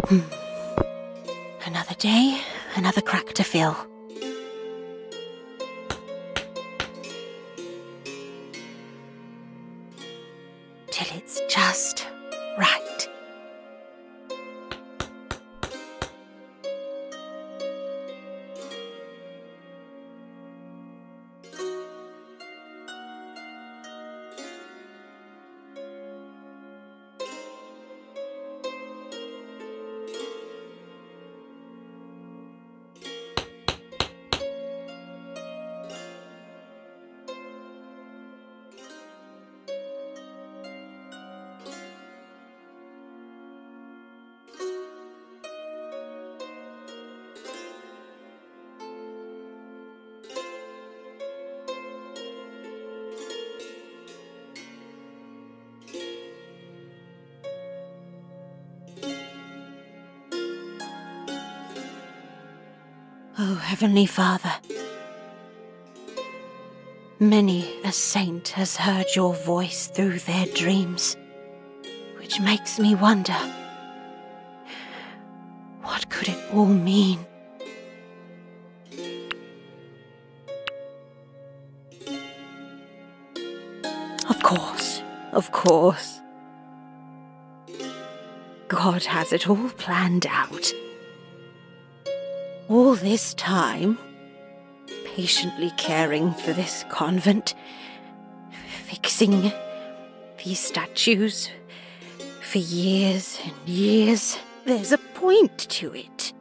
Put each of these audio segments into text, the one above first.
Another day, another crack to fill. Till it's just right. Oh, Heavenly Father, many a saint has heard your voice through their dreams, which makes me wonder, what could it all mean? Of course. God has it all planned out. All this time, patiently caring for this convent, fixing these statues for years and years. There's a point to it.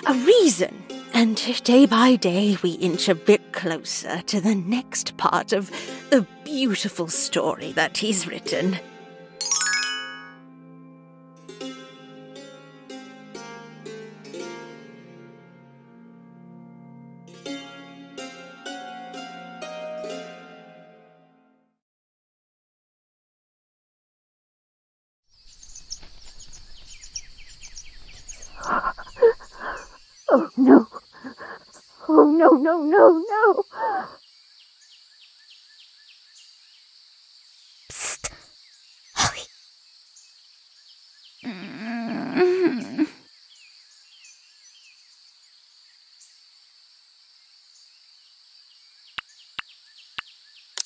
A reason. And day by day we inch a bit closer to the next part of the beautiful story that he's written. Oh no! Oh no, no, no, no! Psst! Holly!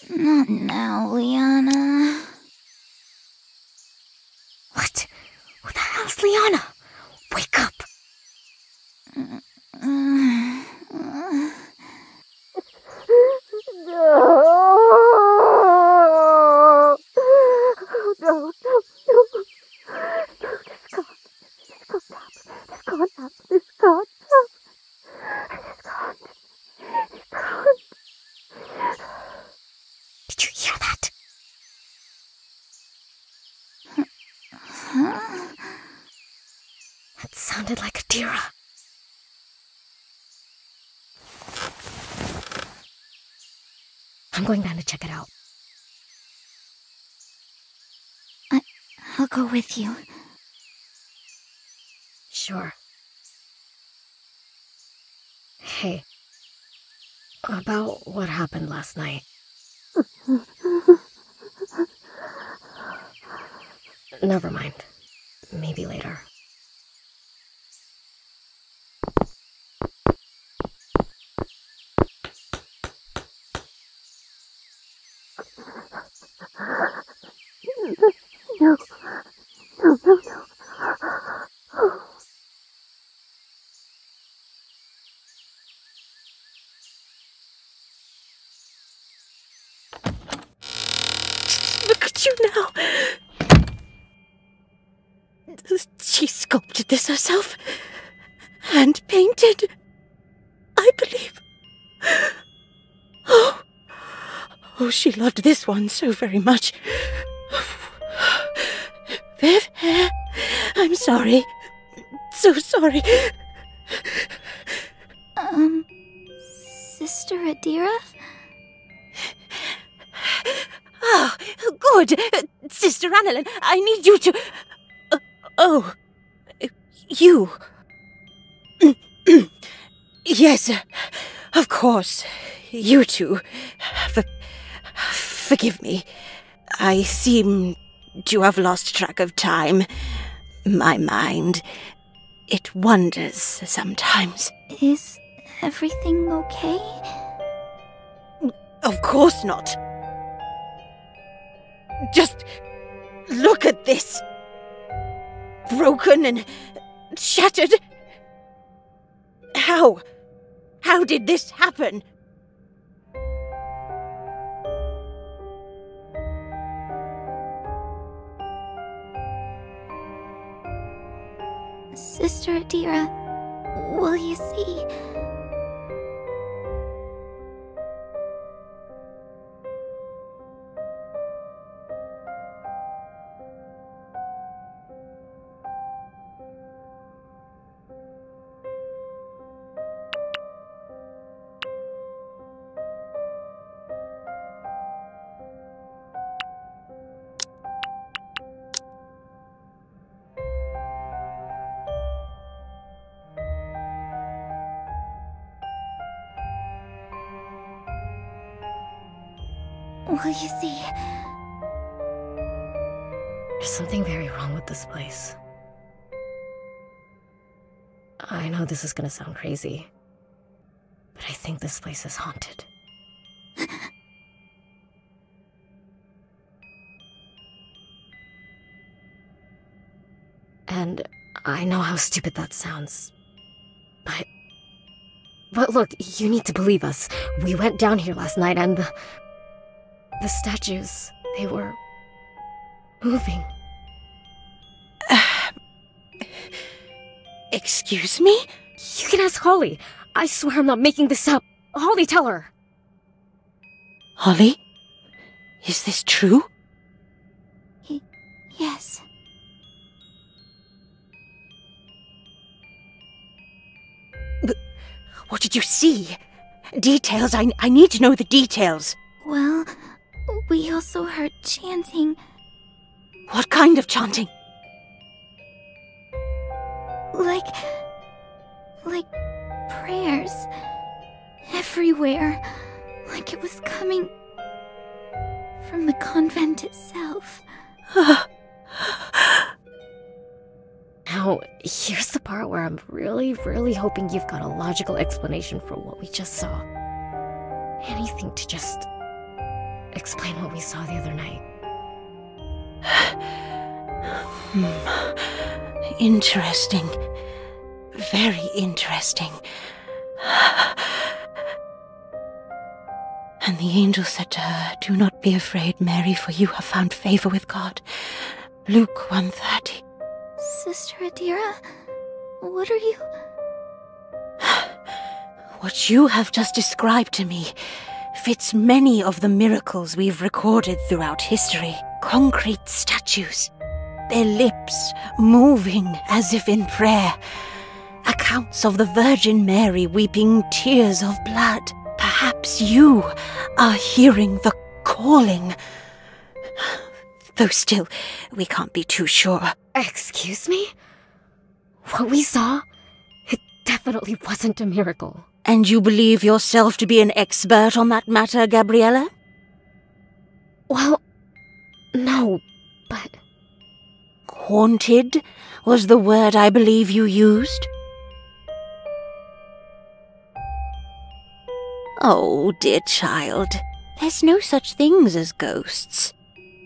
Not now, Liana. What? Who the hell's Liana? Wake up! Did you hear that? That sounded like Adira. I'm going down to check it out. I'll go with you. Sure. Hey, about what happened last night. Never mind. Maybe later. No. No, no, no. Look at you now. She sculpted this herself. And painted, I believe. Oh, she loved this one so very much. Viv, I'm sorry. So sorry. Sister Adira? Oh, good. Sister Annalyn, I need you to... you. Yes, of course. You two. Forgive me. I seem to have lost track of time. My mind, it wanders sometimes. Is everything okay? Of course not. Just look at this. Broken and shattered. How? How did this happen? Sister Adira, will you see? Will you see? There's something very wrong with this place. I know this is gonna sound crazy, but I think this place is haunted. And I know how stupid that sounds, but look, you need to believe us. We went down here last night and the statues, they were moving. Excuse me? You can ask Holly. I swear I'm not making this up. Holly, tell her. Holly? Is this true? Yes. But what did you see? Details. I need to know the details. Well, we also heard chanting. What kind of chanting? Like prayers. Everywhere. Like it was coming from the convent itself. Now, here's the part where I'm really, really hoping you've got a logical explanation for what we just saw. Anything to just explain what we saw the other night. Interesting. Very interesting. And the angel said to her, "Do not be afraid, Mary, for you have found favor with God." Luke 1:30. Sister Adira, what are you... What you have just described to me fits many of the miracles we've recorded throughout history. Concrete statues, their lips moving as if in prayer. Accounts of the Virgin Mary weeping tears of blood. Perhaps you are hearing the calling. Though still, we can't be too sure. Excuse me? What we saw? It definitely wasn't a miracle. And you believe yourself to be an expert on that matter, Gabriella? Well, no, but... Haunted was the word I believe you used? Oh, dear child, there's no such things as ghosts.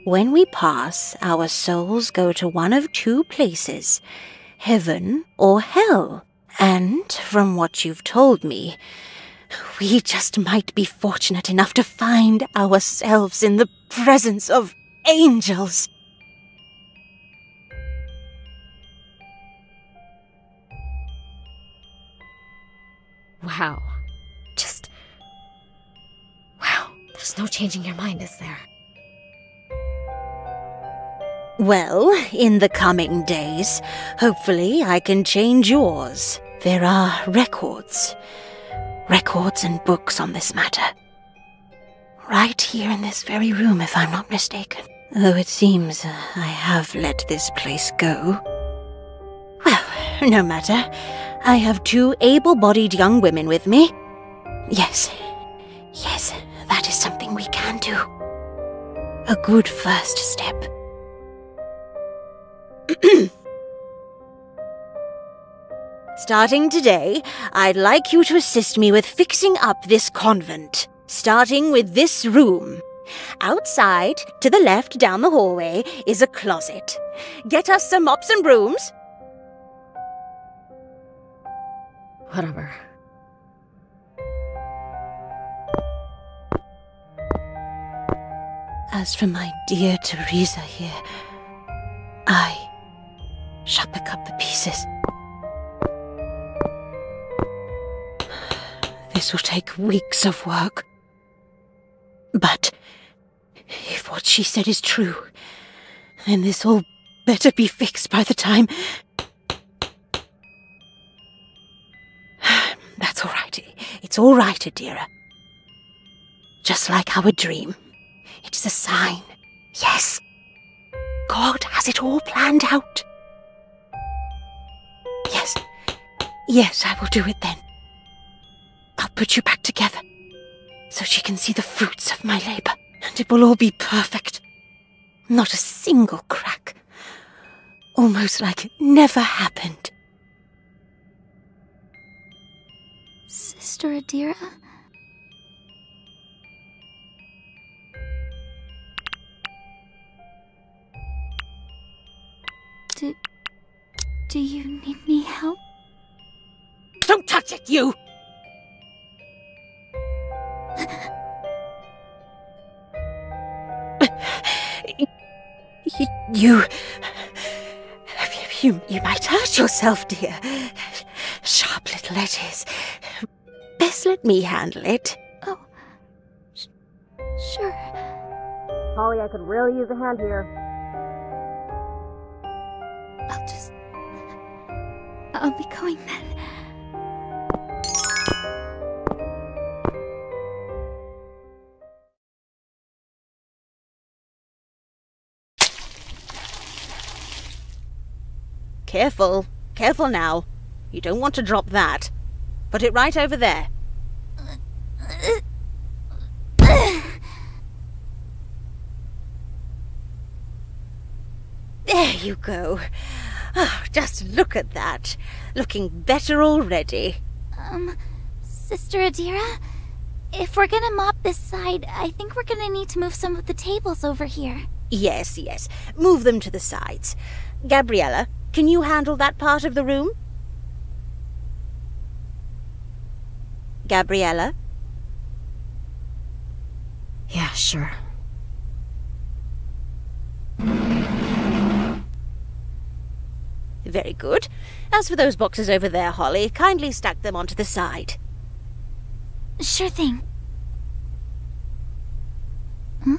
When we pass, our souls go to one of two places, heaven or hell. And from what you've told me, we just might be fortunate enough to find ourselves in the presence of angels. Wow. Wow. There's no changing your mind, is there? Well, in the coming days, hopefully I can change yours. There are records and books on this matter. Right here in this very room, if I'm not mistaken. Though it seems I have let this place go. Well, no matter. I have two able-bodied young women with me. Yes, that is something we can do. A good first step. Starting today, I'd like you to assist me with fixing up this convent, starting with this room. Outside, to the left down the hallway, is a closet. Get us some mops and brooms. Whatever. As for my dear Teresa here, I shall pick up the pieces. This will take weeks of work. But if what she said is true, then this all better be fixed by the time... That's all right. It's all right, Adira. Just like our dream. It is a sign. Yes. God has it all planned out. Yes. Yes, I will do it then. I'll put you back together, so she can see the fruits of my labor, and it will all be perfect. Not a single crack. Almost like it never happened. Sister Adira? Do you need any help? Don't touch it, you! You might hurt yourself, dear. Sharp little edges. Best let me handle it. Oh, sure. Holly, I could really use a hand here. I'll be going then. Careful. Careful now. You don't want to drop that. Put it right over there. There you go. Oh, just look at that. Looking better already. Sister Adira? If we're gonna mop this side, I think we're gonna need to move some of the tables over here. Yes, yes. Move them to the sides. Gabriella, can you handle that part of the room? Gabriella? Yeah, sure. Very good. As for those boxes over there, Holly, kindly stack them onto the side. Sure thing. Huh?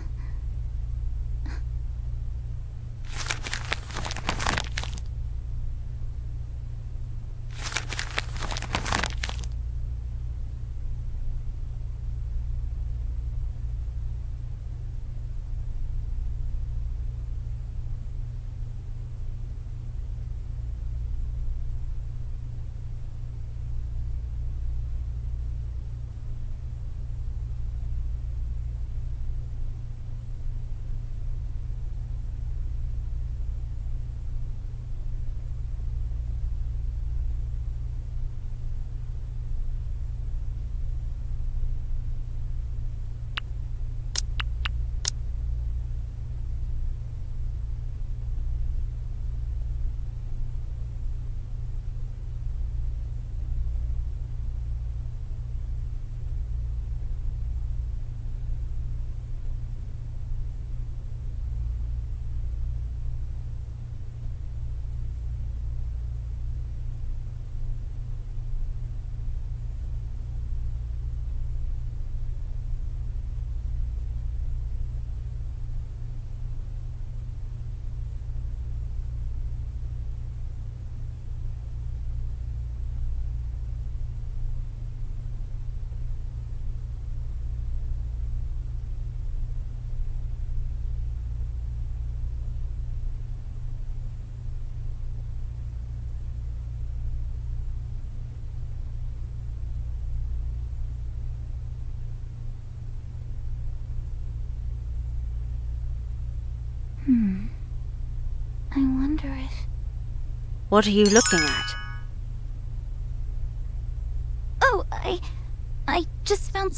What are you looking at?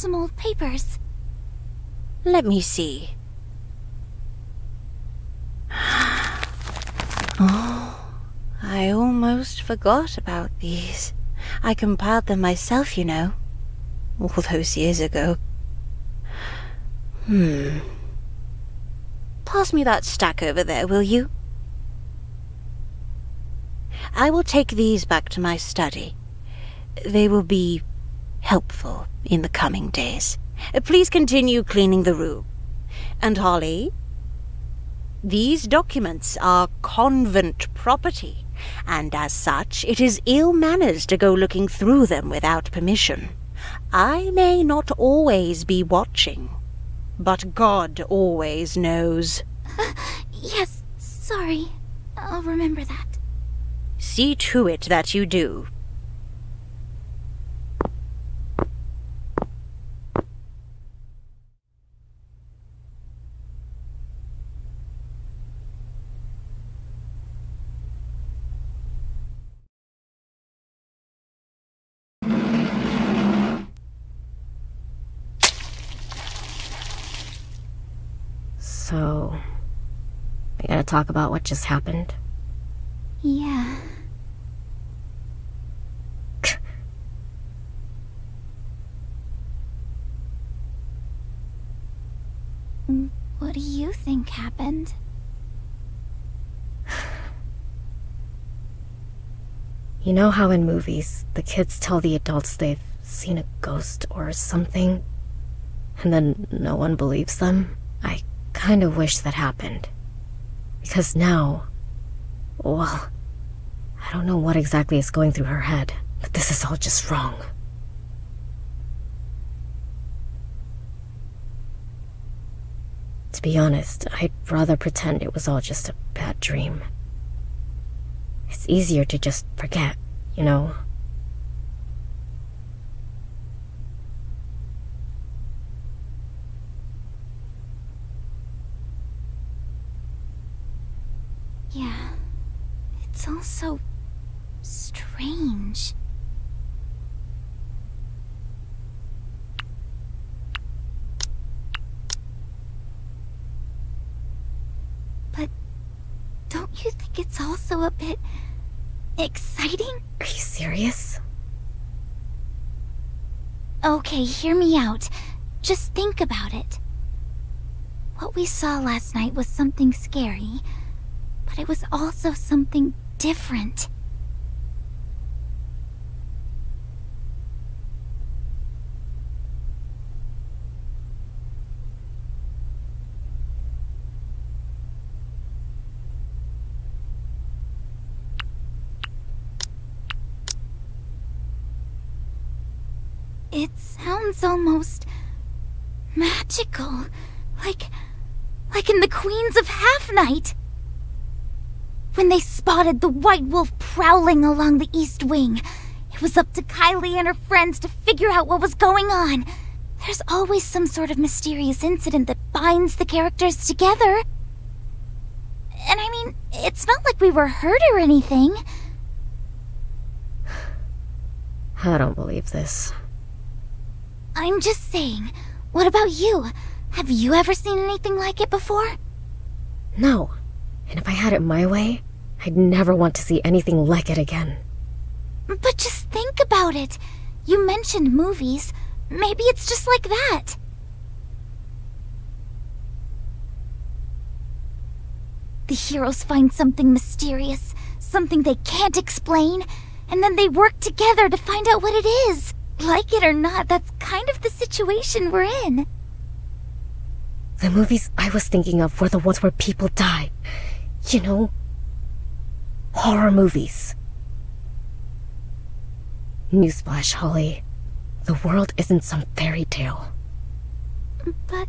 some old papers. Let me see. Oh, I almost forgot about these. I compiled them myself, you know, all those years ago. Pass me that stack over there, will you? I will take these back to my study. They will be helpful in the coming days. Please continue cleaning the room. And Holly, these documents are convent property, and as such, it is ill manners to go looking through them without permission. I may not always be watching, but God always knows. Yes, sorry. I'll remember that. See to it that you do. So, we gotta talk about what just happened? Yeah. What do you think happened? You know how in movies, the kids tell the adults they've seen a ghost or something, and then no one believes them? I kind of wish that happened. Because now, well, I don't know what exactly is going through her head, but this is all just wrong. To be honest, I'd rather pretend it was all just a bad dream. It's easier to just forget, you know? Yeah. It's all so strange. But don't you think it's also a bit exciting? Are you serious? Okay, hear me out. Just think about it. What we saw last night was something scary, but it was also something different. It sounds almost magical, like in the Queens of Half Night. When they spotted the White Wolf prowling along the East Wing, it was up to Kylie and her friends to figure out what was going on. There's always some sort of mysterious incident that binds the characters together. And I mean, it's not like we were hurt or anything. I don't believe this. I'm just saying, what about you? Have you ever seen anything like it before? No. And if I had it my way, I'd never want to see anything like it again. But just think about it. You mentioned movies. Maybe it's just like that. The heroes find something mysterious, something they can't explain, and then they work together to find out what it is. Like it or not, that's kind of the situation we're in. The movies I was thinking of were the ones where people die. You know, horror movies. Newsflash, Holly. The world isn't some fairy tale. But...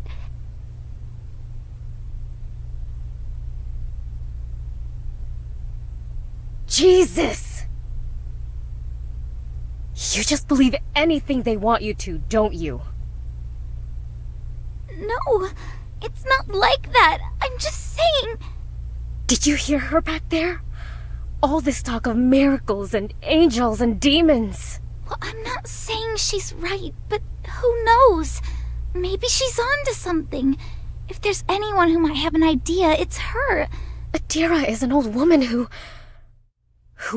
Jesus! You just believe anything they want you to, don't you? No, it's not like that. I'm just saying... Did you hear her back there? All this talk of miracles and angels and demons. Well, I'm not saying she's right, but who knows? Maybe she's onto something. If there's anyone who might have an idea, it's her. Adira is an old woman who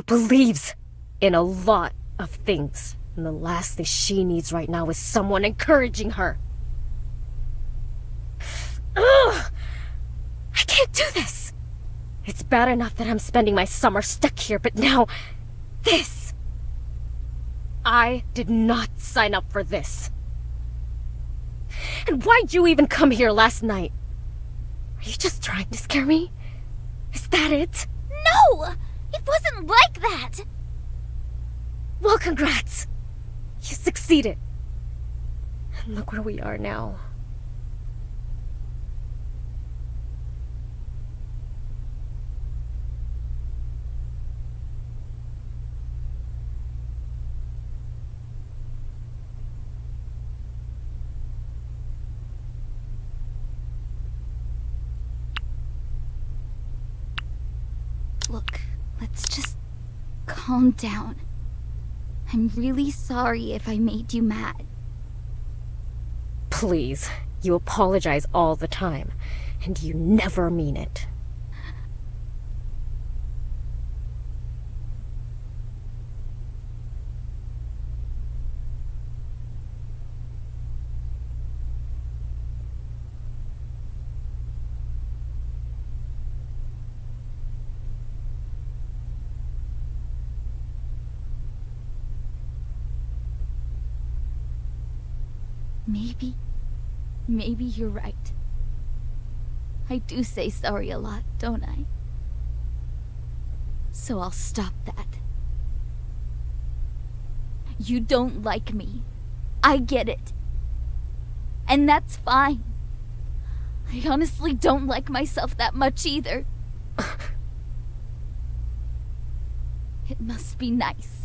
believes in a lot of things. And the last thing she needs right now is someone encouraging her. Ugh! I can't do this! It's bad enough that I'm spending my summer stuck here, but now, this! I did not sign up for this. And why'd you even come here last night? Are you just trying to scare me? Is that it? No! It wasn't like that! Well, congrats! You succeeded. And look where we are now. Look, let's just calm down. I'm really sorry if I made you mad. Please, you apologize all the time, and you never mean it. Maybe you're right. I do say sorry a lot, don't I? So I'll stop that. You don't like me. I get it. And that's fine. I honestly don't like myself that much either. It must be nice.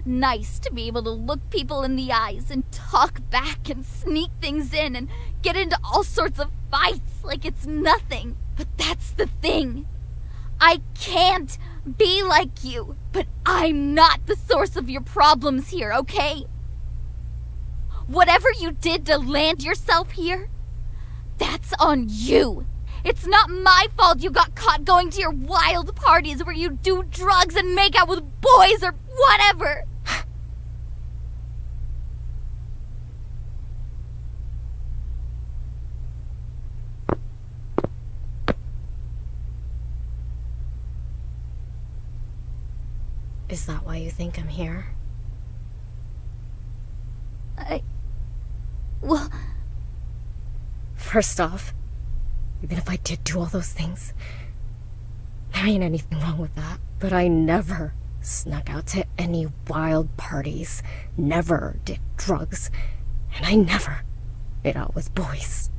Nice to be able to look people in the eyes and talk back and sneak things in and get into all sorts of fights like it's nothing. But that's the thing. I can't be like you, but I'm not the source of your problems here, okay? Whatever you did to land yourself here, that's on you. It's not my fault you got caught going to your wild parties where you do drugs and make out with boys or whatever. Is that why you think I'm here? Well... First off, even if I did do all those things, there ain't anything wrong with that. But I never snuck out to any wild parties, never did drugs, and I never made out with boys.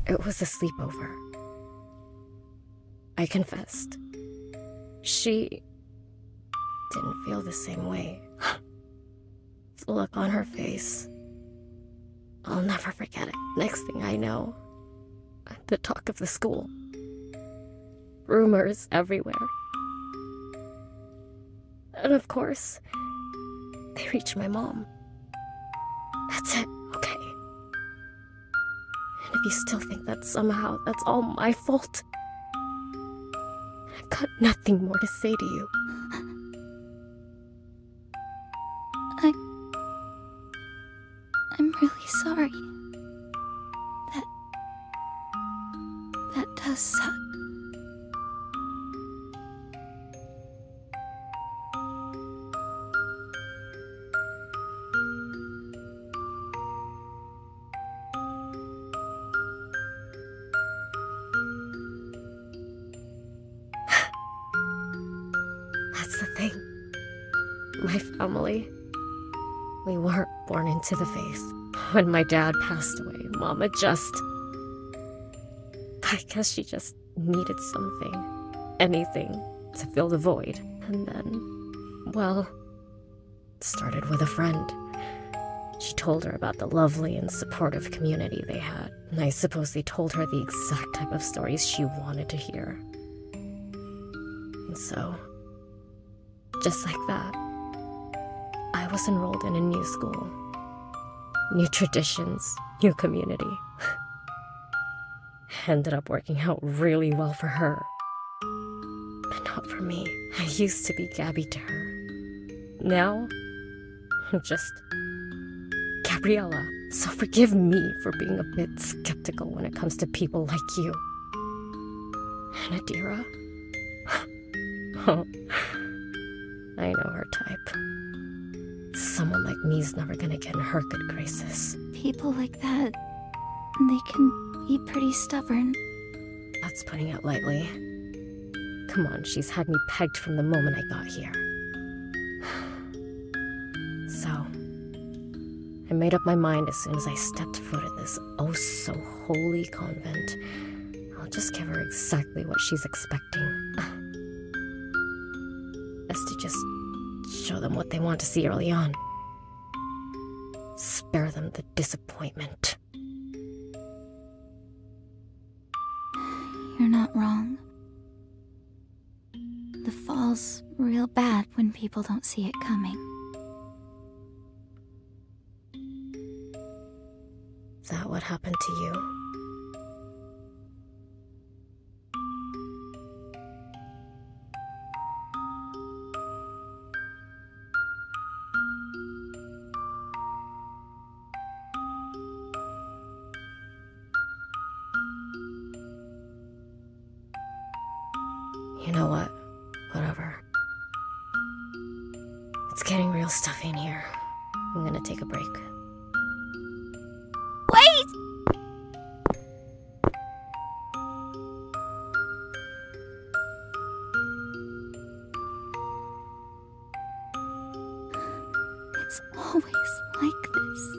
It was a sleepover. I confessed. She didn't feel the same way. The look on her face, I'll never forget it. Next thing I know, I'm the talk of the school. Rumors everywhere. And of course, they reach my mom. That's it, okay? And if you still think that somehow that's all my fault, I've got nothing more to say to you. I'm really sorry. That does suck. That's the thing. My family, we weren't born into the faith. When my dad passed away, Mama I guess she just needed something, anything, to fill the void. And then, well, it started with a friend. She told her about the lovely and supportive community they had. And I suppose they told her the exact type of stories she wanted to hear. And so, Just like that, I was enrolled in a new school. New traditions, new community. Ended up working out really well for her. But not for me. I used to be Gabby to her. Now, I'm just Gabriella. So forgive me for being a bit skeptical when it comes to people like you. And Adira? Oh, I know her type. Someone like me's never gonna get in her good graces. People like that, they can be pretty stubborn. That's putting it lightly. Come on, she's had me pegged from the moment I got here. So, I made up my mind as soon as I stepped foot in this oh-so-holy convent. I'll just give her exactly what she's expecting. Best to just show them what they want to see early on. Spare them the disappointment. You're not wrong. The fall's real bad when people don't see it coming. Is that what happened to you? You know what? Whatever. It's getting real stuffy in here. I'm gonna take a break. Wait! It's always like this.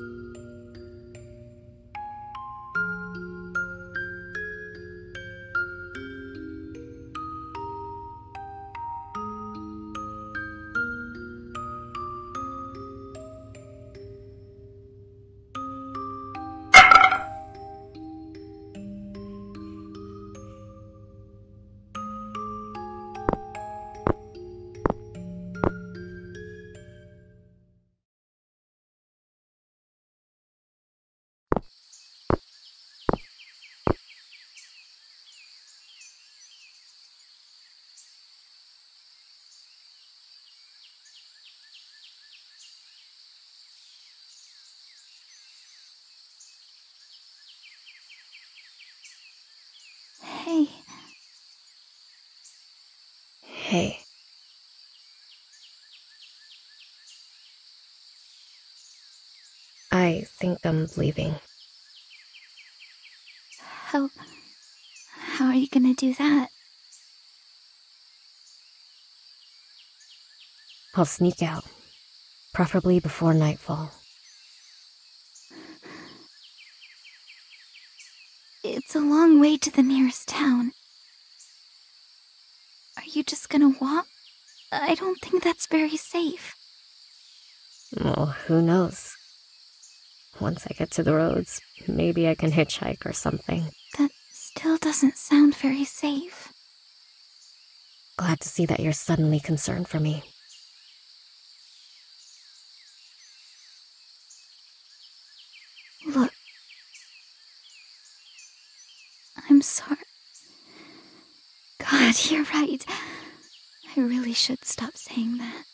Hey. Hey. I think I'm leaving. How are you gonna do that? I'll sneak out. Preferably before nightfall. It's a long way to the nearest town. Are you just gonna walk? I don't think that's very safe. Well, who knows? Once I get to the roads, maybe I can hitchhike or something. That still doesn't sound very safe. Glad to see that you're suddenly concerned for me. Look. I'm sorry. God, you're right. I really should stop saying that.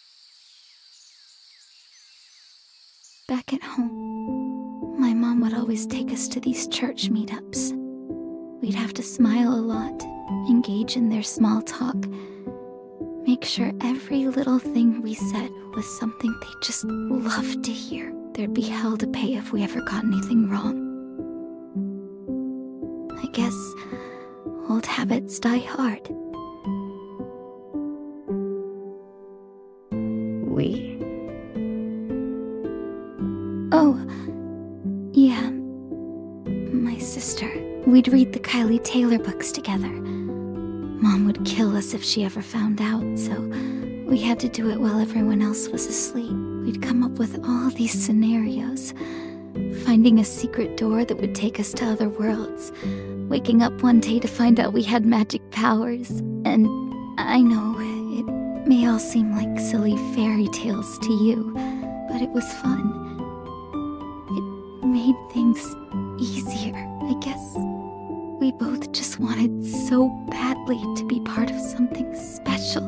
Back at home, my mom would always take us to these church meetups. We'd have to smile a lot, engage in their small talk, make sure every little thing we said was something they just loved to hear. There'd be hell to pay if we ever got anything wrong. I guess old habits die hard. We? Oh, yeah. My sister. We'd read the Kylie Taylor books together. Mom would kill us if she ever found out, so we had to do it while everyone else was asleep. We'd come up with all these scenarios. Finding a secret door that would take us to other worlds. Waking up one day to find out we had magic powers. And I know, it may all seem like silly fairy tales to you, but it was fun. It made things easier, I guess. We both just wanted so badly to be part of something special.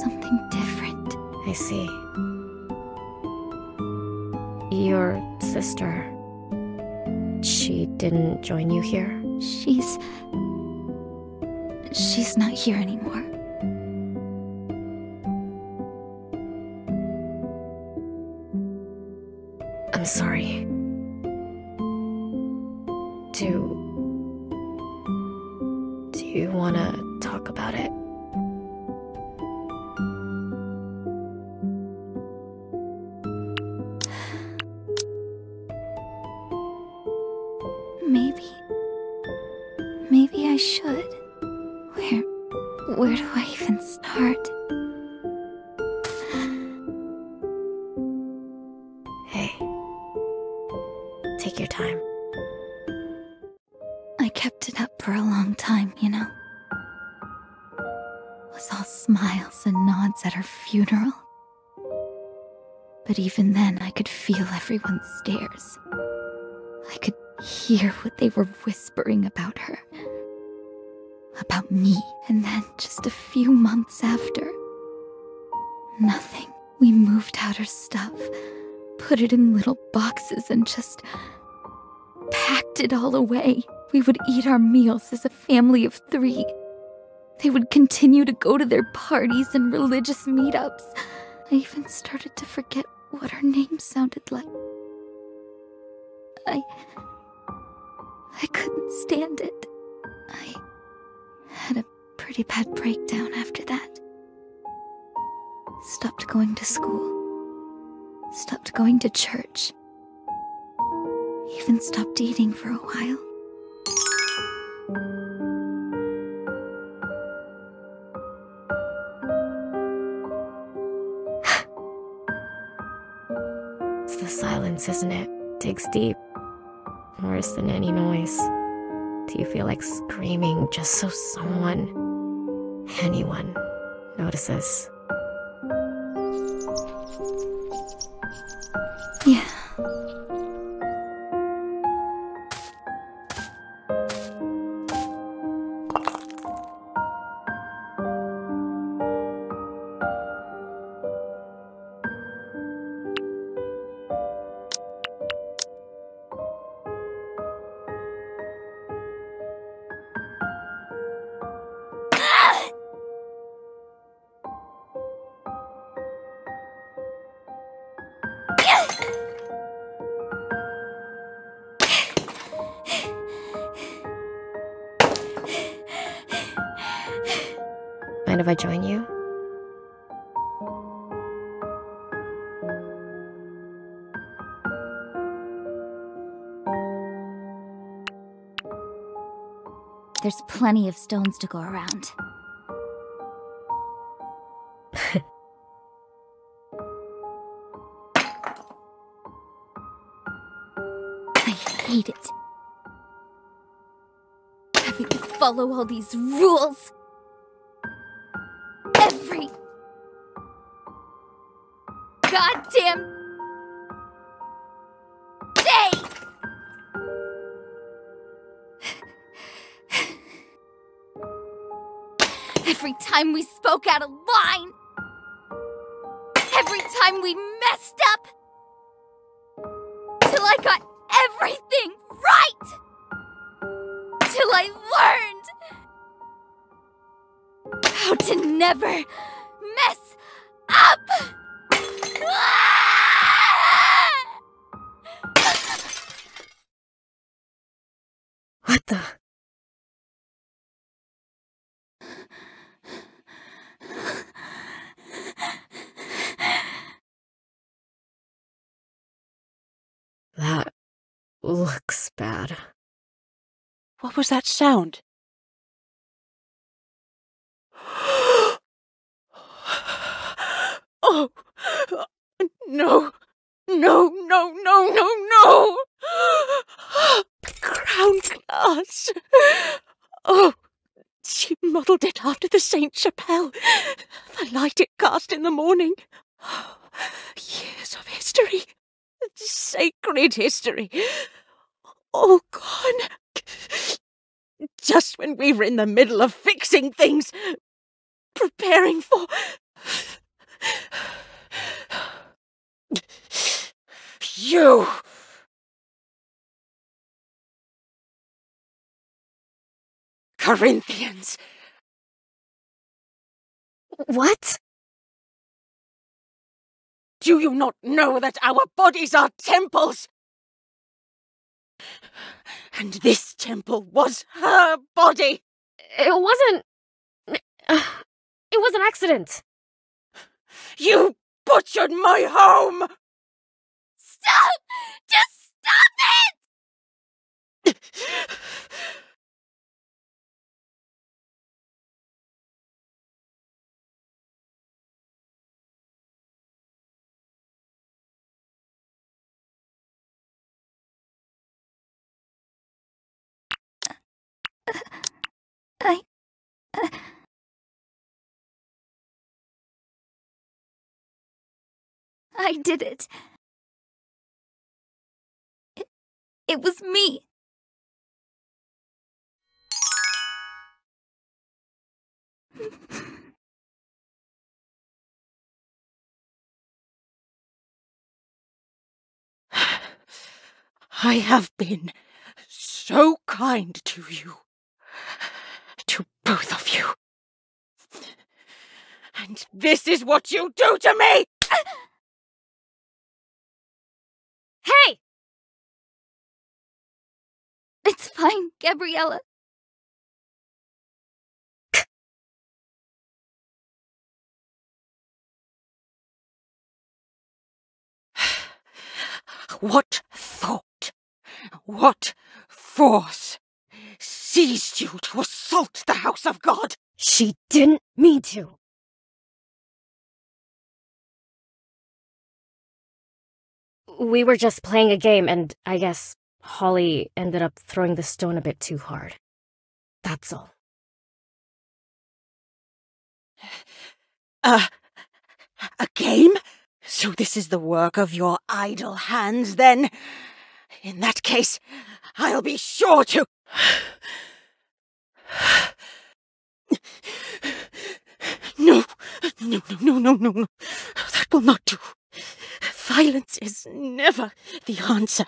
Something different. I see. Your sister, she didn't join you here? She's not here anymore. I'm sorry. Do you wanna talk about it? Maybe I should. Where do I even start? Hey, take your time. I kept it up for a long time, you know. Was all smiles and nods at her funeral. But even then, I could feel everyone's stares. I could hear what they were whispering about her. About me. And then, just a few months after, nothing. We moved out her stuff, put it in little boxes, and just packed it all away. We would eat our meals as a family of 3. They would continue to go to their parties and religious meetups. I even started to forget what her name sounded like. I couldn't stand it. I had a pretty bad breakdown after that. Stopped going to school. Stopped going to church. Even stopped eating for a while. It's the silence, isn't it? Digs deep. Worse than any noise. Do you feel like screaming just so anyone, notices? Yeah. Mind if I join you? There's plenty of stones to go around. I hate it. Having to follow all these rules. Every goddamn day! Every time we spoke out of line! Every time we messed up! Till I got everything right! Till I learned how to never mess up! What the? That looks bad. What was that sound? Oh, no, no, no, no, no, no! Crown glass. Oh, she modelled it after the Saint Chapelle, the light it cast in the morning. Years of history, sacred history, all gone. Just when we were in the middle of fixing things, preparing for... You! Corinthians! What? Do you not know that our bodies are temples? And this temple was her body! It wasn't... It was an accident. You butchered my home! Stop! Just stop it! I did it. It was me. I have been so kind to you. To both of you. And this is what you do to me! Hey! It's fine, Gabriella. What thought, what force seized you to assault the house of God? She didn't mean to. We were just playing a game, and I guess Holly ended up throwing the stone a bit too hard. That's all. A game? So this is the work of your idle hands, then? In that case, I'll be sure to... No. That will not do. Violence is never the answer.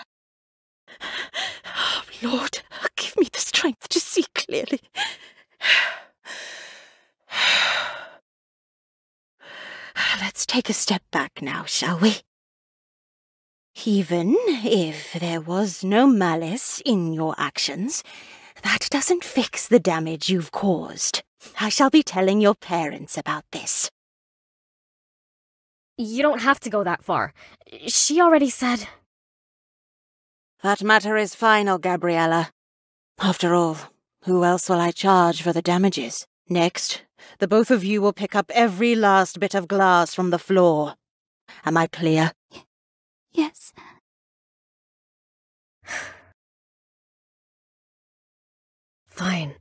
Oh, Lord, give me the strength to see clearly. Let's take a step back now, shall we? Even if there was no malice in your actions, that doesn't fix the damage you've caused. I shall be telling your parents about this. You don't have to go that far. She already said... That matter is final, Gabriella. After all, who else will I charge for the damages? Next, the both of you will pick up every last bit of glass from the floor. Am I clear? Yes. Fine.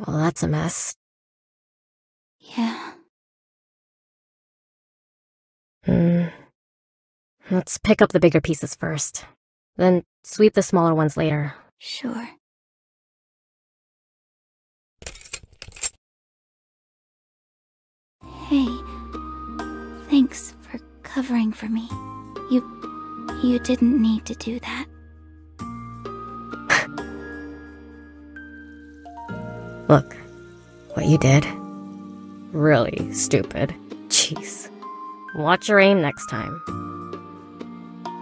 Well, that's a mess. Yeah. Let's pick up the bigger pieces first. Then sweep the smaller ones later. Sure. Hey. Thanks for covering for me. You didn't need to do that. Look, what you did. Really stupid. Jeez. Watch your aim next time.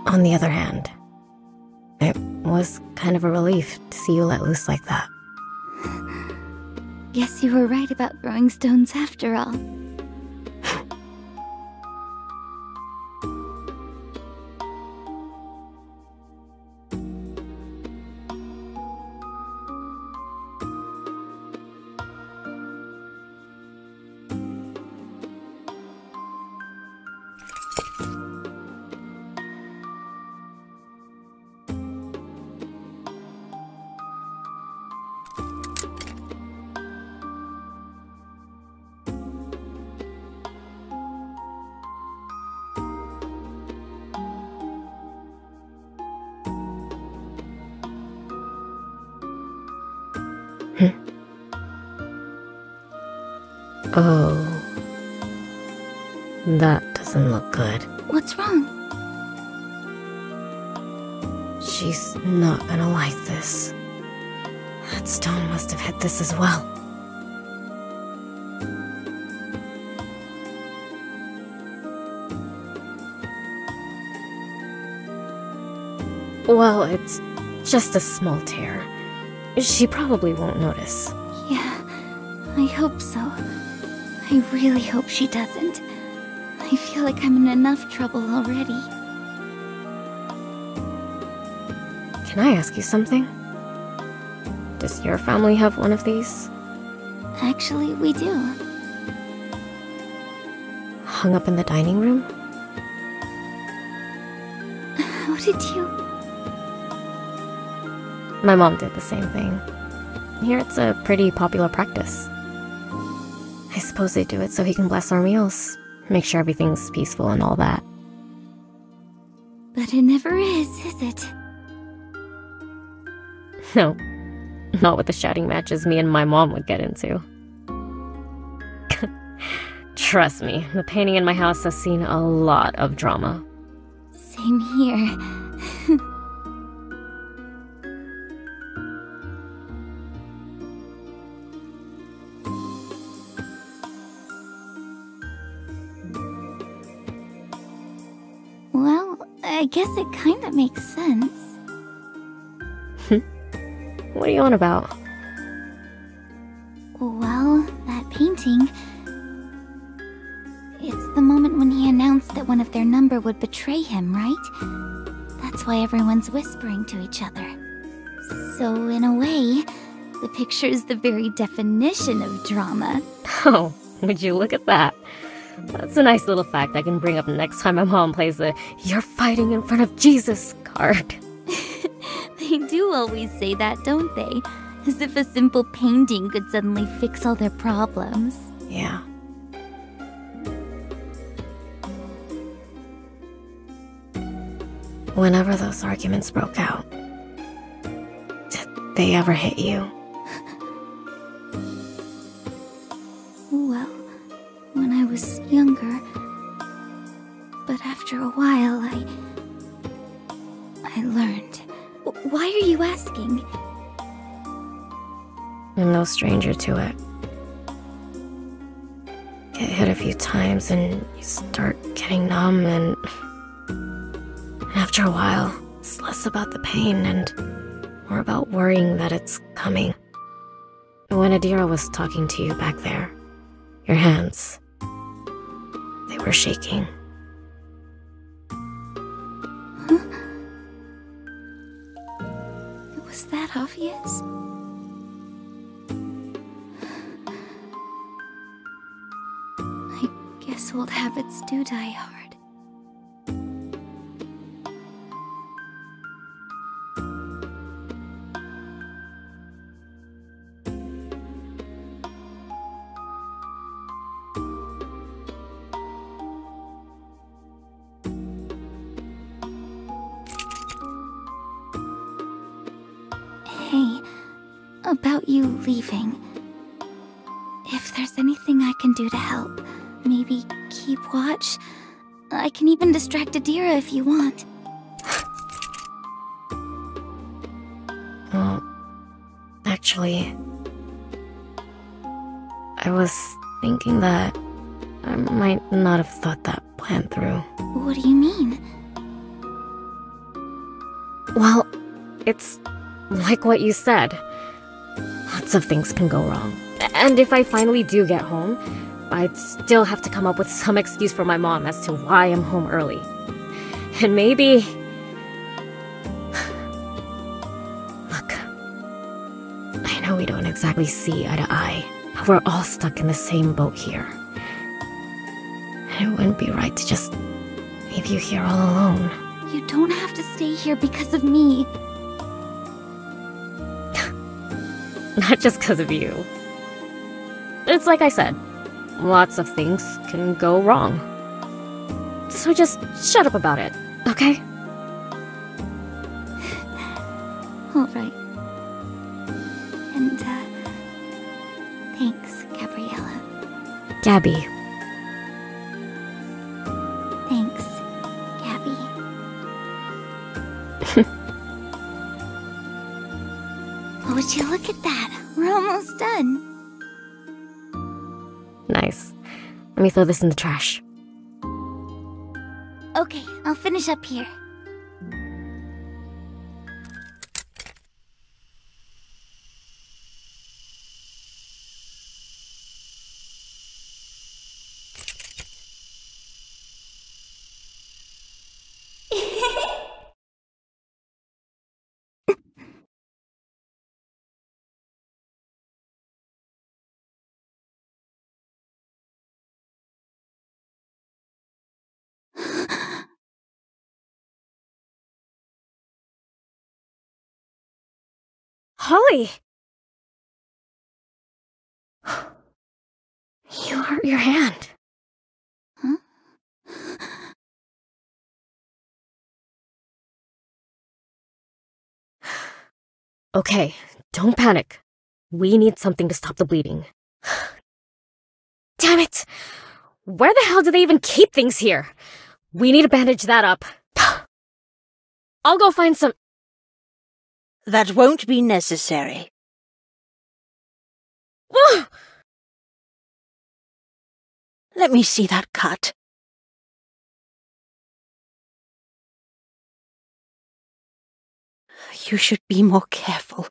On the other hand, it was kind of a relief to see you let loose like that. Guess you were right about throwing stones after all. Oh. That doesn't look good. What's wrong? She's not gonna like this. That stone must have hit this as well. Well, it's just a small tear. She probably won't notice. Yeah, I hope so. I really hope she doesn't. I feel like I'm in enough trouble already. Can I ask you something? Does your family have one of these? Actually, we do. Hung up in the dining room? How did you... My mom did the same thing. Here it's a pretty popular practice. I suppose they do it so he can bless our meals, make sure everything's peaceful and all that. But it never is it? No, not with the shouting matches me and my mom would get into. Trust me, the painting in my house has seen a lot of drama. Same here. Well, I guess it kinda makes sense. What are you on about? Well, that painting... It's the moment when he announced that one of their number would betray him, right? That's why everyone's whispering to each other. So, in a way, the picture is the very definition of drama. Oh, would you look at that? That's a nice little fact I can bring up next time my mom plays the "You're fighting in front of Jesus" card. They do always say that, don't they? As if a simple painting could suddenly fix all their problems. Yeah. Whenever those arguments broke out, did they ever hit you? Well, when I was younger. But after a while, I learned. Why are you asking? I'm no stranger to it. Get hit a few times and you start getting numb, and after a while, it's less about the pain and more about worrying that it's coming. When Adira was talking to you back there, your hands, they were shaking. Huh? Was that obvious? I guess old habits do die hard. Hey, about you leaving. If there's anything I can do to help, maybe keep watch. I can even distract Adira if you want. Well, actually, I was thinking that I might not have thought that plan through. What do you mean? Well, it's like what you said. Lots of things can go wrong. And if I finally do get home, I'd still have to come up with some excuse for my mom as to why I'm home early. And maybe... Look, I know we don't exactly see eye to eye, but we're all stuck in the same boat here. And it wouldn't be right to just leave you here all alone. You don't have to stay here because of me. Not just because of you. It's like I said, lots of things can go wrong. So just shut up about it, okay? All right. And, Gabby. Thanks, Gabby. Oh, would you look at that? We're almost done. Nice. Let me throw this in the trash. Okay, I'll finish up here. Holly! You hurt your hand. Huh? Okay, don't panic. We need something to stop the bleeding. Damn it! Where the hell do they even keep things here? We need to bandage that up. I'll go find some... That won't be necessary. Let me see that cut. You should be more careful.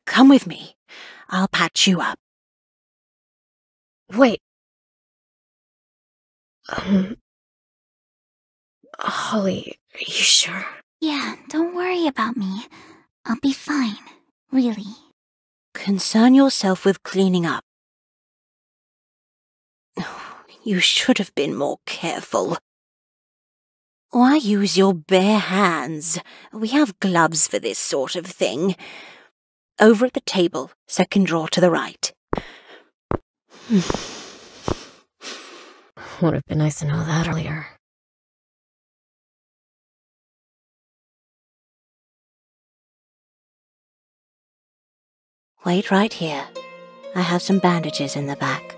Come with me. I'll patch you up. Wait. Holly, are you sure? Yeah, don't worry about me. I'll be fine. Really. Concern yourself with cleaning up. You should have been more careful. Why use your bare hands? We have gloves for this sort of thing. Over at the table, second drawer to the right. Would have been nice to know that earlier. Wait right here. I have some bandages in the back.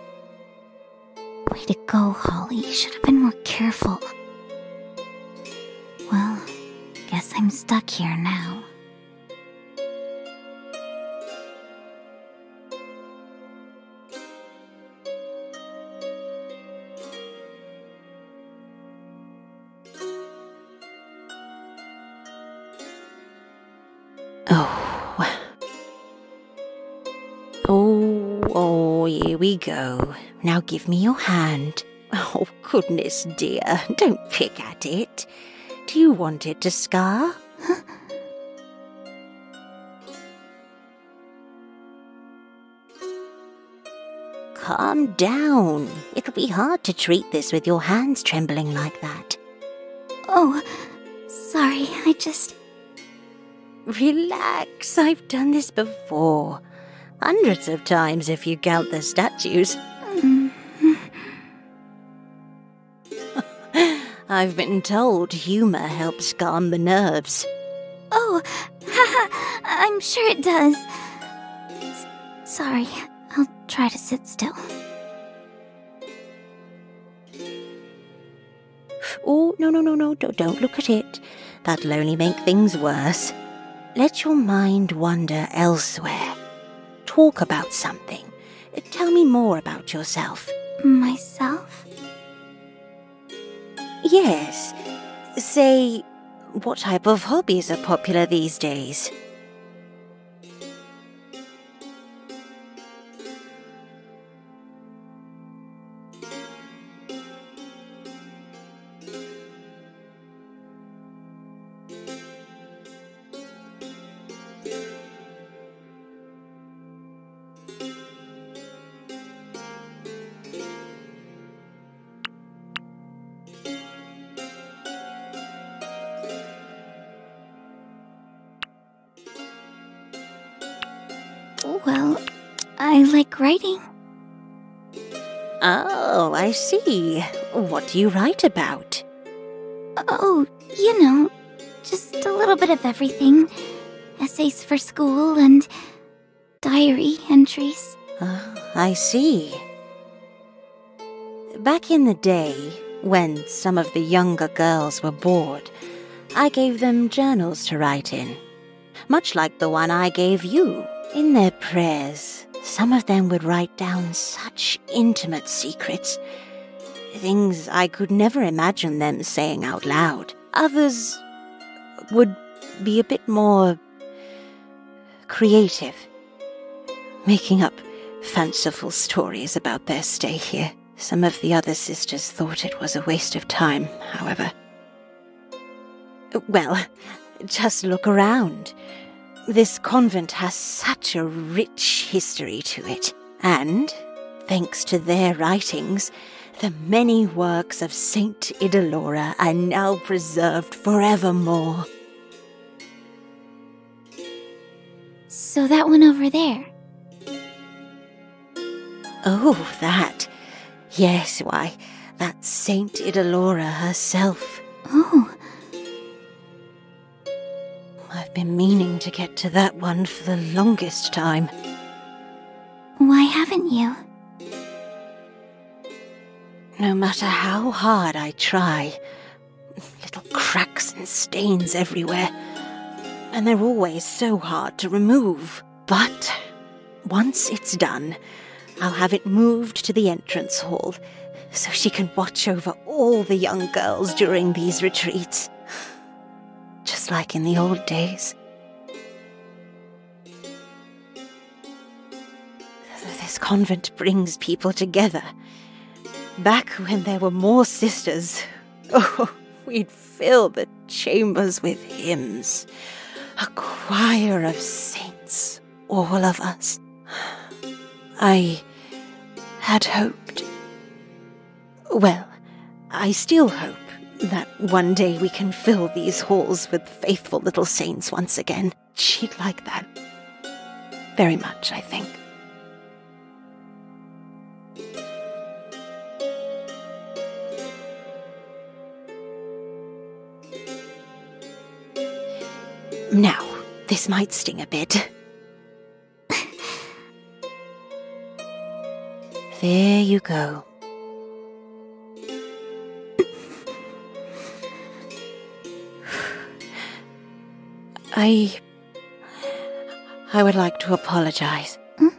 Way to go, Holly. Should have been more careful. Well, guess I'm stuck here now. Oh, here we go. Now give me your hand. Oh, goodness dear, don't pick at it. Do you want it to scar? Calm down. It'll be hard to treat this with your hands trembling like that. Oh, sorry, I just... Relax, I've done this before. Hundreds of times if you count the statues. I've been told humor helps calm the nerves. Oh, haha, I'm sure it does. Sorry, I'll try to sit still. Oh, no, don't look at it. That'll only make things worse. Let your mind wander elsewhere. Talk about something. Tell me more about yourself. Myself? Yes. Say, what type of hobbies are popular these days? Well, I like writing. Oh, I see. What do you write about? Oh, you know, just a little bit of everything. Essays for school and diary entries. I see. Back in the day, when some of the younger girls were bored, I gave them journals to write in, much like the one I gave you. In their prayers, some of them would write down such intimate secrets, things I could never imagine them saying out loud. Others would be a bit more creative, making up fanciful stories about their stay here. Some of the other sisters thought it was a waste of time, however. Well, just look around. This convent has such a rich history to it, and, thanks to their writings, the many works of Saint Idalora are now preserved forevermore. So that one over there. Oh, that. Yes, why, that's Saint Idalora herself. Oh. I've been meaning to get to that one for the longest time. Why haven't you? No matter how hard I try, little cracks and stains everywhere, and they're always so hard to remove. But once it's done, I'll have it moved to the entrance hall, so she can watch over all the young girls during these retreats. Just like in the old days. This convent brings people together. Back when there were more sisters, oh, we'd fill the chambers with hymns. A choir of saints, all of us. I had hoped. Well, I still hope that one day we can fill these halls with faithful little saints once again. She'd like that. Very much, I think. Now, this might sting a bit. There you go. I would like to apologize. Hmm?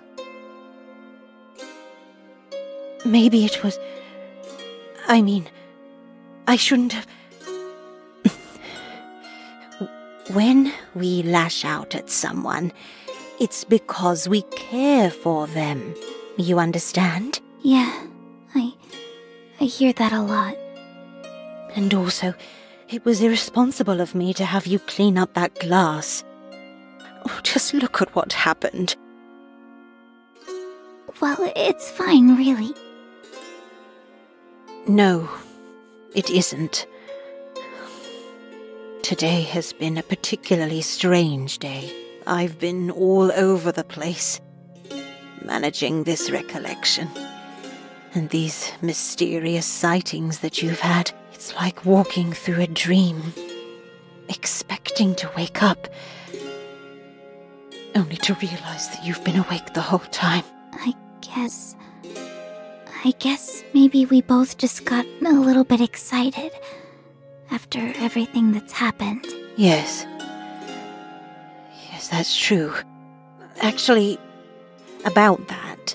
Maybe it was... I shouldn't have... When we lash out at someone, it's because we care for them. You understand? Yeah, I hear that a lot. And also, it was irresponsible of me to have you clean up that glass. Oh, just look at what happened. Well, it's fine, really. No, it isn't. Today has been a particularly strange day. I've been all over the place, managing this recollection. And these mysterious sightings that you've had. It's like walking through a dream, expecting to wake up, only to realize that you've been awake the whole time. I guess maybe we both just got a little bit excited after everything that's happened. Yes. Yes, that's true. Actually, about that,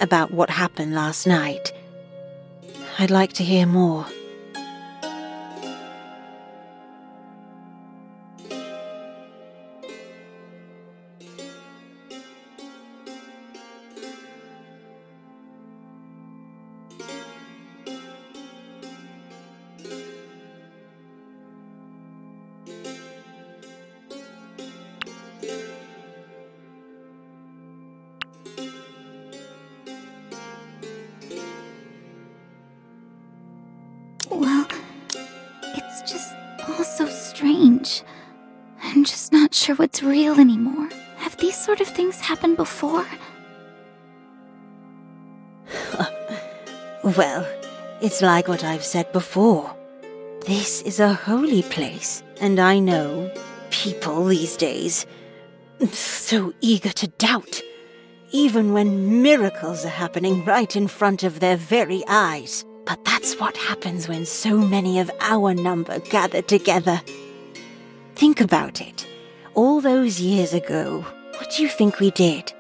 about what happened last night, I'd like to hear more. Well, it's just all so strange. I'm just not sure what's real anymore. Have these sort of things happened before? Well, it's like what I've said before. This is a holy place, and I know people these days so eager to doubt. even when miracles are happening right in front of their very eyes. But that's what happens when so many of our number gather together. Think about it. All those years ago, what do you think we did?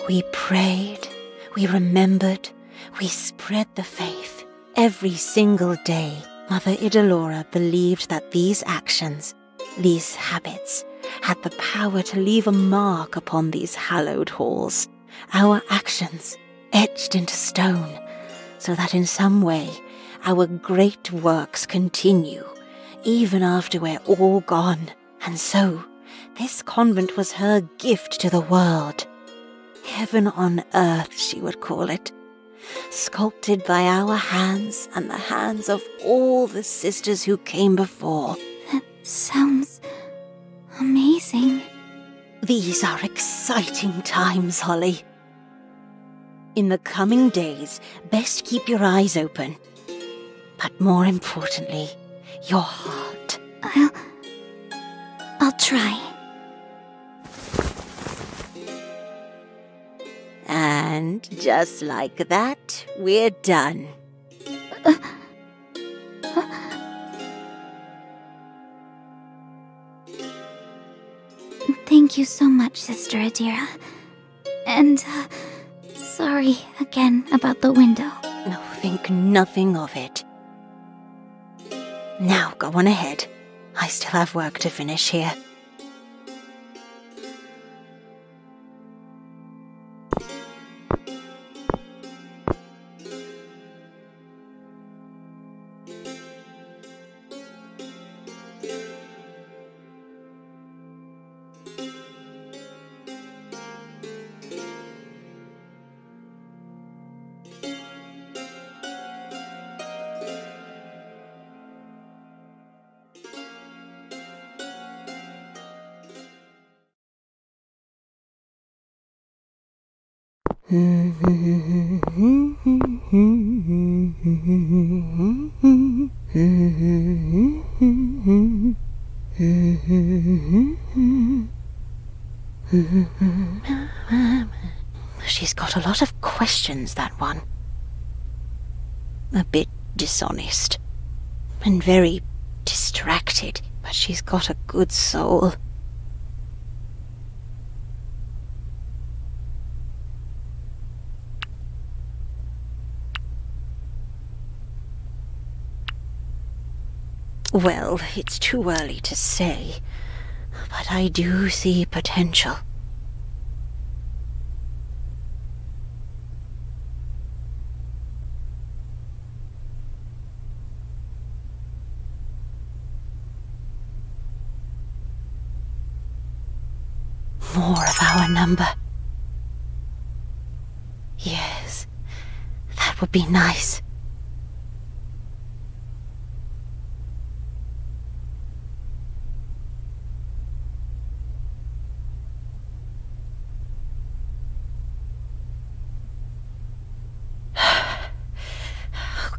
We prayed, we remembered, we spread the faith. Every single day, Mother Idalora believed that these actions, these habits, had the power to leave a mark upon these hallowed halls. Our actions etched into stone, so that in some way our great works continue, even after we're all gone. And so, this convent was her gift to the world. Heaven on earth, she would call it. Sculpted by our hands and the hands of all the sisters who came before. That sounds amazing. These are exciting times, Holly. In the coming days, best keep your eyes open. But more importantly, your heart. I'll try. And just like that, we're done. Thank you so much, Sister Adira. And, sorry again about the window. No, think nothing of it. Now, go on ahead. I still have work to finish here. She's got a lot of questions, that one. A bit dishonest. And very distracted, but she's got a good soul. Well, it's too early to say, but I do see potential. More of our number. Yes, that would be nice.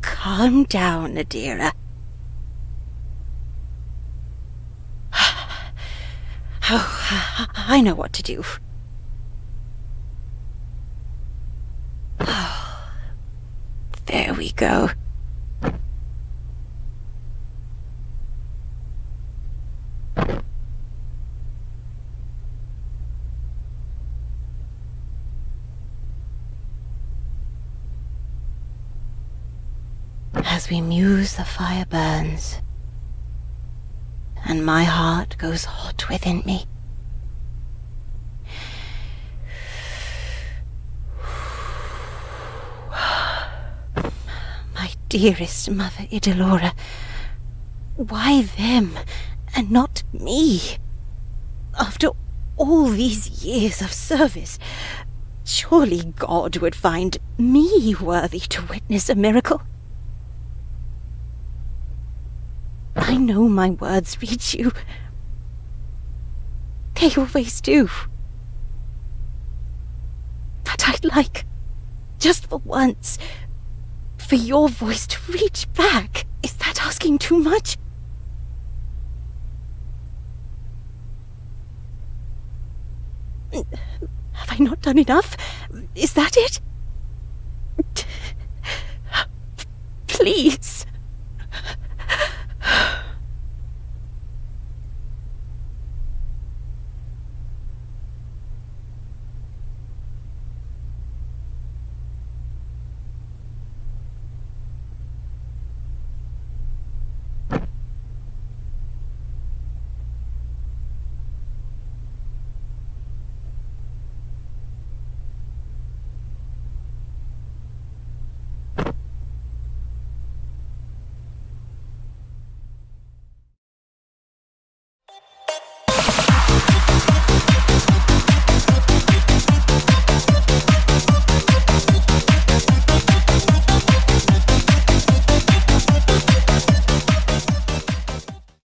Calm down, Adira. Oh, I know what to do. Oh, there we go. As we muse, the fire burns, and my heart goes hot within me. My dearest Mother Idalora, why them and not me? After all these years of service, surely God would find me worthy to witness a miracle. I know my words reach you. They always do. But I'd like, just for once, for your voice to reach back. Is that asking too much? Have I not done enough? Is that it? Please.